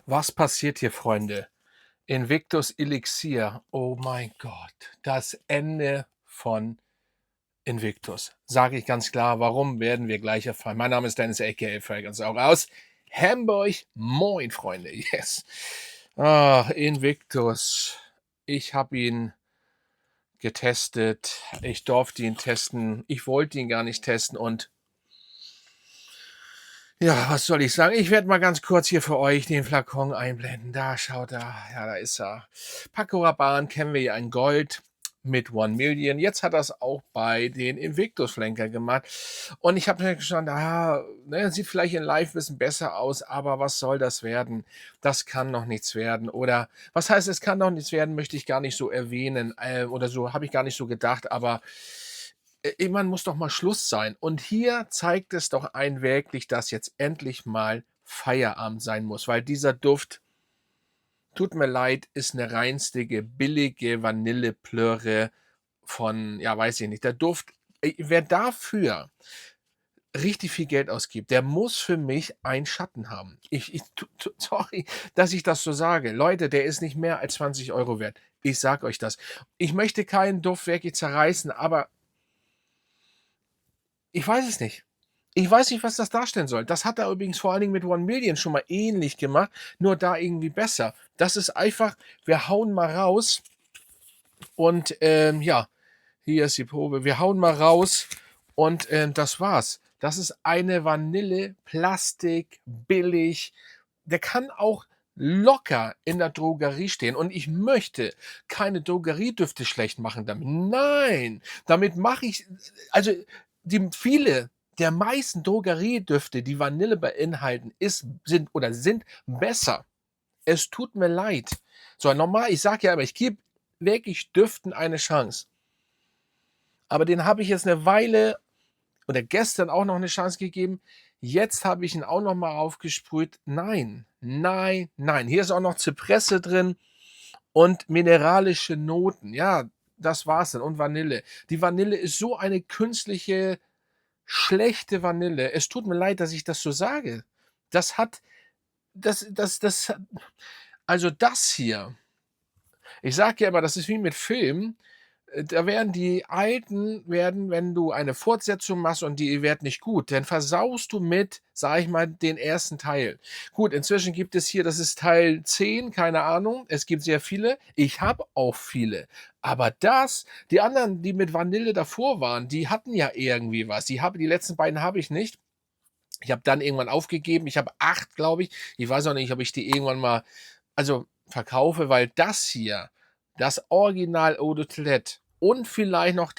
Was passiert hier, Freunde? Invictus Elixier. Oh mein Gott, das Ende von Invictus. Sage ich ganz klar. Warum, werden wir gleich erfahren. Mein Name ist Dennis aka Fragrance auch aus Hamburg. Moin, Freunde. Yes. Invictus. Ich habe ihn getestet. Ich durfte ihn testen. Ich wollte ihn gar nicht testen und ja, was soll ich sagen? Ich werde mal ganz kurz hier für euch den Flakon einblenden. Da, schaut da. Ja, da ist er. Paco Rabanne kennen wir ja in Gold mit 1 Million. Jetzt hat er es auch bei den Invictus-Flanker gemacht. Und ich habe mir geschaut, ne, sieht vielleicht in Live ein bisschen besser aus, aber was soll das werden? Das kann noch nichts werden. Oder was heißt, es kann noch nichts werden, möchte ich gar nicht so erwähnen. Oder so habe ich gar nicht so gedacht, aber irgendwann muss doch mal Schluss sein. Und hier zeigt es doch ein wirklich, dass jetzt endlich mal Feierabend sein muss, weil dieser Duft, tut mir leid, ist eine reinstige, billige Vanilleplörre von, ja, weiß ich nicht. Der Duft, wer dafür richtig viel Geld ausgibt, der muss für mich einen Schatten haben. Sorry, dass ich das so sage. Leute, der ist nicht mehr als 20 € wert. Ich sag euch das. Ich möchte keinen Duft wirklich zerreißen, aber ich weiß es nicht. Ich weiß nicht, was das darstellen soll. Das hat er übrigens vor allen Dingen mit 1 Million schon mal ähnlich gemacht, nur da irgendwie besser. Das ist einfach, wir hauen mal raus und, ja, hier ist die Probe. Wir hauen mal raus und, das war's. Das ist eine Vanille, Plastik, billig. Der kann auch locker in der Drogerie stehen und ich möchte keine Drogeriedüfte schlecht machen damit. Nein, damit mache ich also, der meisten Drogeriedüfte, die Vanille beinhalten, sind besser. Es tut mir leid. So, normal ich sage ja immer, ich gebe wirklich Düften eine Chance. Aber den habe ich jetzt eine Weile oder gestern auch noch eine Chance gegeben. Jetzt habe ich ihn auch noch mal aufgesprüht. Nein, nein, nein. Hier ist auch noch Zypresse drin und mineralische Noten. Ja, das war's dann und Vanille. Die Vanille ist so eine künstliche, schlechte Vanille. Es tut mir leid, dass ich das so sage. Das hat das also das hier, ich sage ja immer, das ist wie mit Filmen. Da werden die alten wenn du eine Fortsetzung machst und die wird nicht gut, dann versaust du mit, sage ich mal, den ersten Teil. Gut, inzwischen gibt es hier, das ist Teil 10, keine Ahnung. Es gibt sehr viele. Ich habe auch viele. Aber die anderen, die mit Vanille davor waren, die hatten ja irgendwie was. Die letzten beiden habe ich nicht. Ich habe dann irgendwann aufgegeben. Ich habe 8, glaube ich. Ich weiß auch nicht, ob ich die irgendwann mal, also verkaufe, weil das hier, das Original Eau de Toilette und vielleicht noch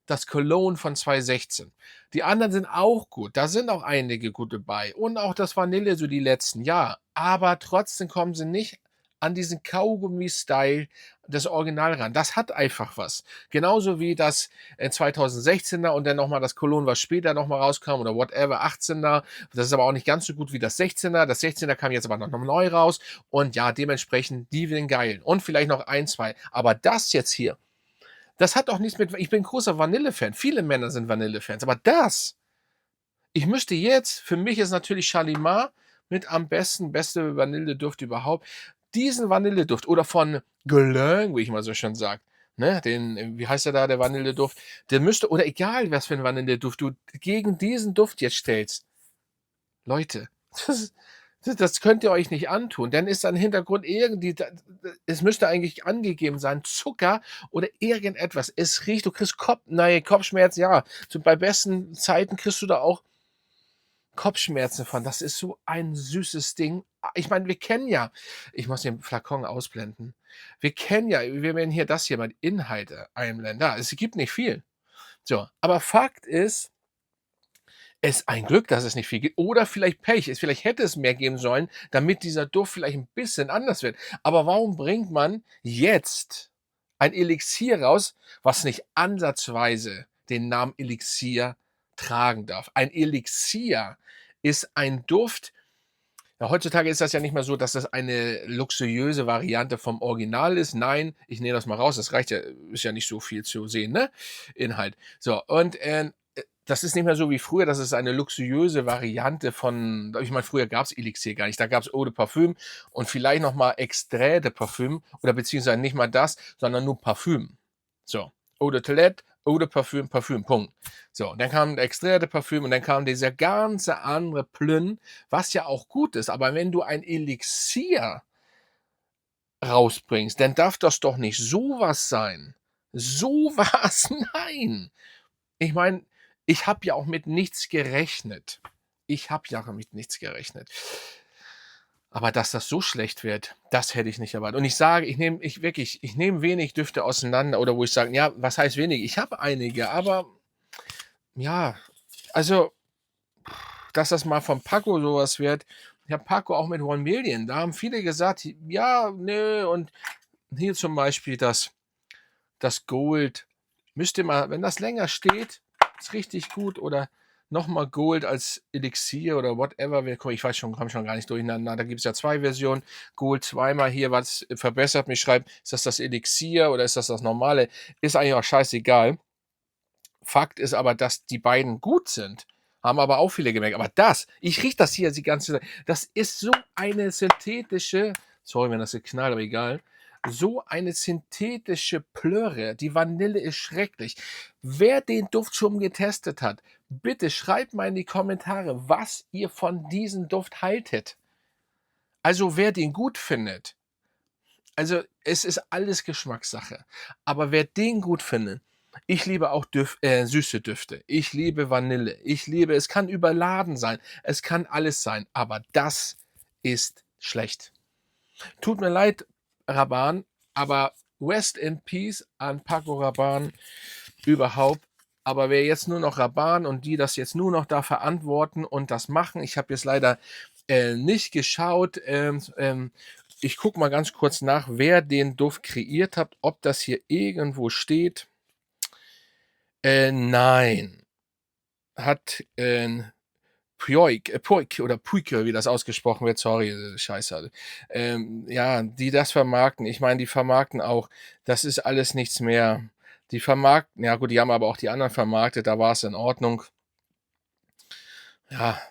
das Cologne von 2016. Die anderen sind auch gut. Da sind auch einige gute bei. Und auch das Vanille, so die letzten, ja. Aber trotzdem kommen sie nicht an diesen Kaugummi-Style des Original ran. Das hat einfach was. Genauso wie das 2016er und dann nochmal das Cologne, was später nochmal rauskam oder whatever, 18er. Das ist aber auch nicht ganz so gut wie das 16er. Das 16er kam jetzt aber noch neu raus und ja, dementsprechend die sind geil. Und vielleicht noch ein, zwei. Aber das jetzt hier, das hat doch nichts mit, ich bin großer Vanille-Fan. Viele Männer sind Vanille-Fans. Aber ich müsste jetzt, für mich ist natürlich Shalimar mit am besten, beste Vanilleduft überhaupt. Diesen Vanilleduft oder von Guerlain, wie ich mal so schön sage, ne, wie heißt der da, der Vanilleduft? Der müsste, oder egal, was für ein Vanilleduft du gegen diesen Duft jetzt stellst. Leute, das könnt ihr euch nicht antun. Dann ist ein Hintergrund es müsste eigentlich angegeben sein, Zucker oder irgendetwas. Es riecht, du kriegst Kopfschmerzen, ja. Bei besten Zeiten kriegst du da auch Kopfschmerzen von. Das ist so ein süßes Ding. Ich meine, wir kennen ja, ich muss den Flakon ausblenden. Wir werden hier das hier mal Inhalte einblenden. Da, es gibt nicht viel. So, aber Fakt ist, es ist ein Glück, dass es nicht viel gibt oder vielleicht Pech. Vielleicht hätte es mehr geben sollen, damit dieser Duft vielleicht ein bisschen anders wird. Aber warum bringt man jetzt ein Elixier raus, was nicht ansatzweise den Namen Elixier tragen darf? Ein Elixier ist ein Duft, ja, heutzutage ist das ja nicht mehr so, dass das eine luxuriöse Variante vom Original ist. Nein, ich nehme das mal raus, das reicht ja, ist ja nicht so viel zu sehen, ne? Inhalt. So, und das ist nicht mehr so wie früher, das ist eine luxuriöse Variante von, ich meine, früher gab's Elixier gar nicht. Da gab's Eau de Parfum und vielleicht noch mal Extrait de Parfum oder beziehungsweise nicht mal das, sondern nur Parfüm. So, Eau de Toilette, Eau de Parfum, Parfüm, Punkt. So, und dann kam Extrait de Parfum und dann kam dieser ganze andere Plünn, was ja auch gut ist. Aber wenn du ein Elixier rausbringst, dann darf das doch nicht so was sein. So was, nein. Ich meine, ich habe ja auch mit nichts gerechnet. Ich habe ja mit nichts gerechnet. Aber dass das so schlecht wird, das hätte ich nicht erwartet. Und ich sage, ich nehme wenig Düfte auseinander oder wo ich sage, ja, was heißt wenig? Ich habe einige, aber ja, also, dass das mal von Paco sowas wird. Ich habe Paco auch mit One Million. Da haben viele gesagt, ja, nö, und hier zum Beispiel das Gold. Müsst ihr mal, wenn das länger steht, ist richtig gut. Oder nochmal Gold als Elixier oder whatever. Ich weiß schon, komme schon gar nicht durcheinander. Da gibt es ja 2 Versionen. Gold zweimal hier, was verbessert mich, schreibt, ist das Elixier oder ist das normale? Ist eigentlich auch scheißegal. Fakt ist aber, dass die beiden gut sind. Haben aber auch viele gemerkt. Aber ich rieche das hier die ganze Zeit. Das ist so eine synthetische, sorry, wenn das geknallt, aber egal. So eine synthetische Plörre. Die Vanille ist schrecklich. Wer den Duft schon getestet hat, bitte schreibt mal in die Kommentare, was ihr von diesem Duft haltet. Also wer den gut findet. Also es ist alles Geschmackssache. Aber wer den gut findet, ich liebe auch süße Düfte. Ich liebe Vanille. Es kann überladen sein. Es kann alles sein. Aber das ist schlecht. Tut mir leid, Rabanne, aber rest in peace an Paco Rabanne überhaupt. Aber wer jetzt nur noch Rabanne und die das jetzt nur noch da verantworten und das machen, ich habe jetzt leider nicht geschaut. Ich gucke mal ganz kurz nach, wer den Duft kreiert hat, ob das hier irgendwo steht. Nein. Hat Puig oder Puig, wie das ausgesprochen wird, sorry, scheiße. Ja, die das vermarkten. Ich meine, die vermarkten auch, das ist alles nichts mehr. Die vermarkten, ja gut, die haben aber auch die anderen vermarktet, da war es in Ordnung. Ja,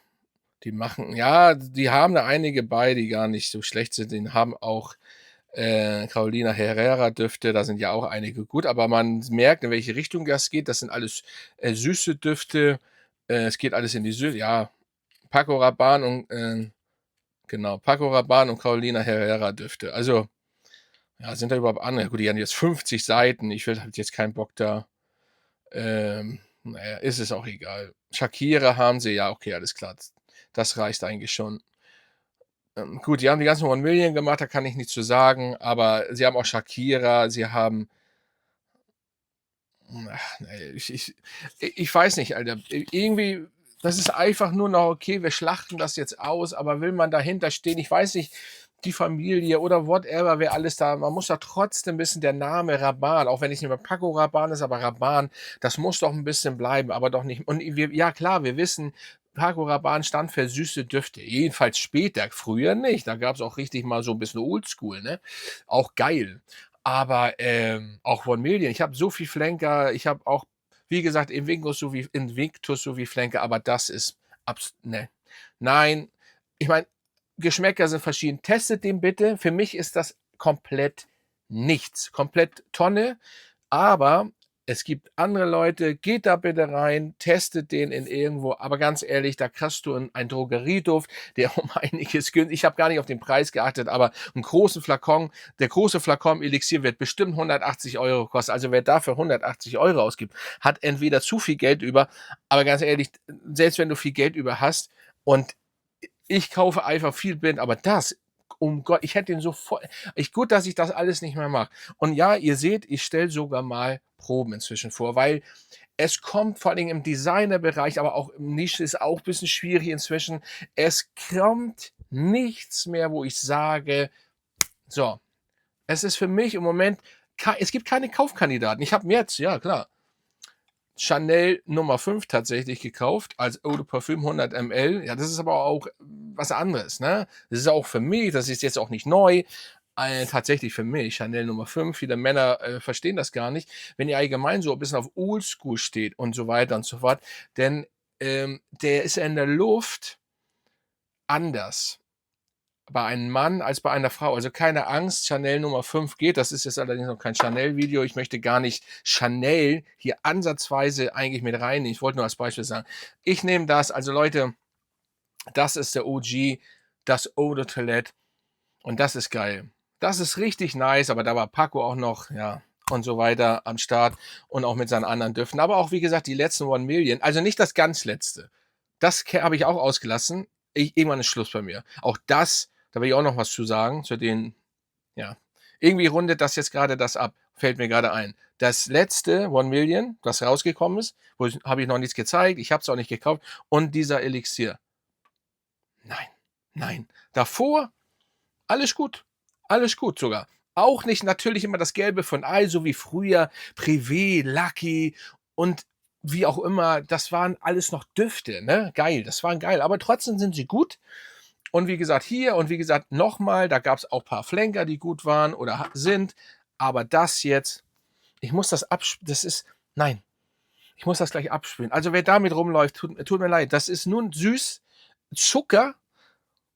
die haben da einige bei, die gar nicht so schlecht sind. Die haben auch Carolina Herrera Düfte, da sind ja auch einige gut, aber man merkt, in welche Richtung das geht. Das sind alles süße Düfte. Es geht alles in die Süße. Ja, Paco Rabanne und Carolina Herrera Düfte. Also, ja, sind da überhaupt andere? Gut, die haben jetzt 50 Seiten. Ich will halt jetzt keinen Bock da. Naja, ist es auch egal. Shakira haben sie, ja, okay, alles klar. Das reicht eigentlich schon. Gut, die haben die ganzen One Million gemacht, da kann ich nichts zu sagen, aber sie haben auch Shakira, sie haben. Ach, nee, ich weiß nicht, Alter. Irgendwie, das ist einfach nur noch, okay, wir schlachten das jetzt aus, aber will man dahinter stehen? Ich weiß nicht, die Familie oder whatever, wer alles da, man muss da trotzdem ein bisschen der Name Rabanne, auch wenn es nicht mehr Paco Rabanne ist, aber Rabanne, das muss doch ein bisschen bleiben, aber doch nicht. Und ja klar, wir wissen, Paco Rabanne stand für süße Düfte. Jedenfalls später, früher nicht. Da gab es auch richtig mal so ein bisschen Oldschool, ne? Auch geil. Aber auch One Million. Ich habe so viel Flanker. Ich habe auch, wie gesagt, Invictus sowie Flanker. Aber das ist ne. Nein. Ich meine, Geschmäcker sind verschieden. Testet den bitte. Für mich ist das komplett nichts. Komplett Tonne. Aber es gibt andere Leute, geht da bitte rein, testet den in irgendwo, aber ganz ehrlich, da kriegst du einen Drogerieduft, der um einiges günstig, ich habe gar nicht auf den Preis geachtet, aber einen großen Flakon, der große Flakon Elixier wird bestimmt 180 € kosten, also wer dafür 180 € ausgibt, hat entweder zu viel Geld über, aber ganz ehrlich, selbst wenn du viel Geld über hast und ich kaufe einfach viel blind, aber das, um Gott, ich hätte den so voll. Gut, dass ich das alles nicht mehr mache. Und ja, ihr seht, ich stelle sogar mal Proben inzwischen vor, weil es kommt vor allem im Designerbereich, aber auch im Nische ist auch ein bisschen schwierig inzwischen. Es kommt nichts mehr, wo ich sage, so, es ist für mich im Moment, es gibt keine Kaufkandidaten. Ich habe mir jetzt, ja klar, Chanel Nummer 5 tatsächlich gekauft, als Eau de Parfum 100 ml. Ja, das ist aber auch was anderes, ne? Das ist auch für mich, das ist jetzt auch nicht neu, tatsächlich für mich Chanel Nummer 5. Viele Männer, verstehen das gar nicht, wenn ihr allgemein so 'n bisschen auf Oldschool steht und so weiter und so fort, denn, der ist ja in der Luft anders bei einem Mann als bei einer Frau. Also, keine Angst, Chanel Nummer 5 geht. Das ist jetzt allerdings noch kein Chanel-Video. Ich möchte gar nicht Chanel hier ansatzweise eigentlich mit reinnehmen. Ich wollte nur als Beispiel sagen, ich nehme das. Also, Leute, das ist der OG, das Eau de Toilette und das ist geil. Das ist richtig nice, aber da war Paco auch noch, ja, und so weiter am Start und auch mit seinen anderen Düften. Aber auch, wie gesagt, die letzten One Million, also nicht das ganz letzte. Das habe ich auch ausgelassen. Irgendwann ist Schluss bei mir. Auch das, da will ich auch noch was zu sagen, zu den, ja. Irgendwie rundet das jetzt gerade das ab, fällt mir gerade ein. Das letzte One Million, das rausgekommen ist, habe ich noch nichts gezeigt, ich habe es auch nicht gekauft, und dieser Elixier. Nein, nein. Davor alles gut sogar. Auch nicht natürlich immer das Gelbe von Ei, so wie früher, Privé, Lucky und wie auch immer. Das waren alles noch Düfte, ne? Geil, das waren geil, aber trotzdem sind sie gut. Und wie gesagt, hier und wie gesagt, nochmal, da gab es auch ein paar Flanker, die gut waren oder sind. Aber das jetzt, ich muss das das ist, nein, ich muss das gleich abspülen. Also wer damit rumläuft, tut mir leid. Das ist nun süß, Zucker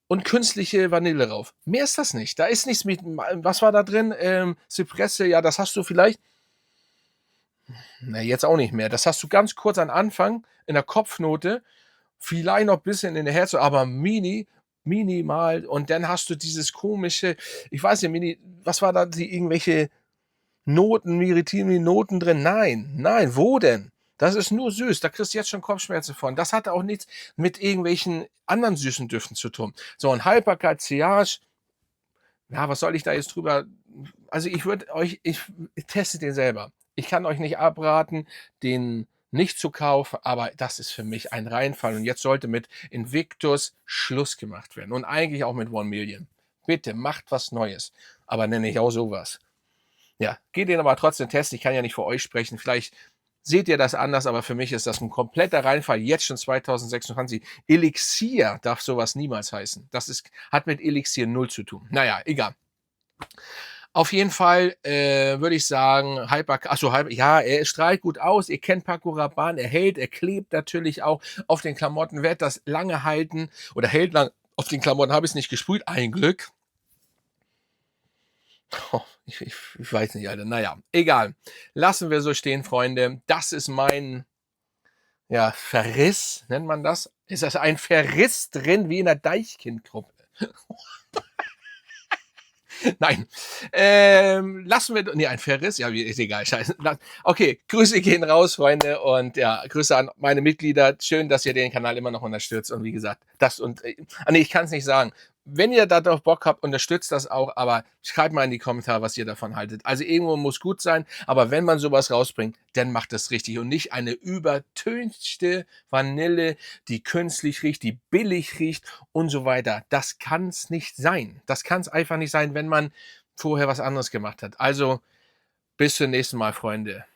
und künstliche Vanille rauf. Mehr ist das nicht. Da ist nichts mit, was war da drin? Zypresse, ja, das hast du vielleicht. Na, jetzt auch nicht mehr. Das hast du ganz kurz am Anfang in der Kopfnote, vielleicht noch ein bisschen in der Herz, aber minimal. Und dann hast du dieses komische, ich weiß nicht, was war da, die irgendwelche Noten, maritime Noten drin? Nein, nein, wo denn? Das ist nur süß. Da kriegst du jetzt schon Kopfschmerzen von. Das hat auch nichts mit irgendwelchen anderen süßen Düften zu tun. So, und Haltbarkeit, Sillage, ja, was soll ich da jetzt drüber? Also ich würde euch, ich testet den selber. Ich kann euch nicht abraten, den nicht zu kaufen, aber das ist für mich ein Reinfall. Und jetzt sollte mit Invictus Schluss gemacht werden. Und eigentlich auch mit One Million. Bitte, macht was Neues. Aber nenne ich auch sowas. Ja, geht den aber trotzdem testen. Ich kann ja nicht für euch sprechen. Vielleicht seht ihr das anders, aber für mich ist das ein kompletter Reinfall. Jetzt schon 2026. Elixier darf sowas niemals heißen. Das hat mit Elixier null zu tun. Naja, egal. Auf jeden Fall würde ich sagen, ja, er strahlt gut aus. Ihr kennt Paco Rabanne, er hält, er klebt natürlich auch auf den Klamotten, wird das lange halten oder hält lang. Auf den Klamotten habe ich es nicht gesprüht, ein Glück. Oh, ich weiß nicht, Alter. Naja, egal. Lassen wir so stehen, Freunde. Das ist mein, ja, Verriss, nennt man das? Ist das ein Verriss drin, wie in der Deichkind-Gruppe? Nein. Lassen wir, nee, ein Verriss? Ja, ist egal, scheiße. Okay, Grüße gehen raus, Freunde, und ja, Grüße an meine Mitglieder. Schön, dass ihr den Kanal immer noch unterstützt, und wie gesagt, das und, nee, ich kann es nicht sagen. Wenn ihr darauf Bock habt, unterstützt das auch, aber schreibt mal in die Kommentare, was ihr davon haltet. Also irgendwo muss gut sein, aber wenn man sowas rausbringt, dann macht das richtig und nicht eine übertönte Vanille, die künstlich riecht, die billig riecht und so weiter. Das kann es nicht sein. Das kann es einfach nicht sein, wenn man vorher was anderes gemacht hat. Also bis zum nächsten Mal, Freunde.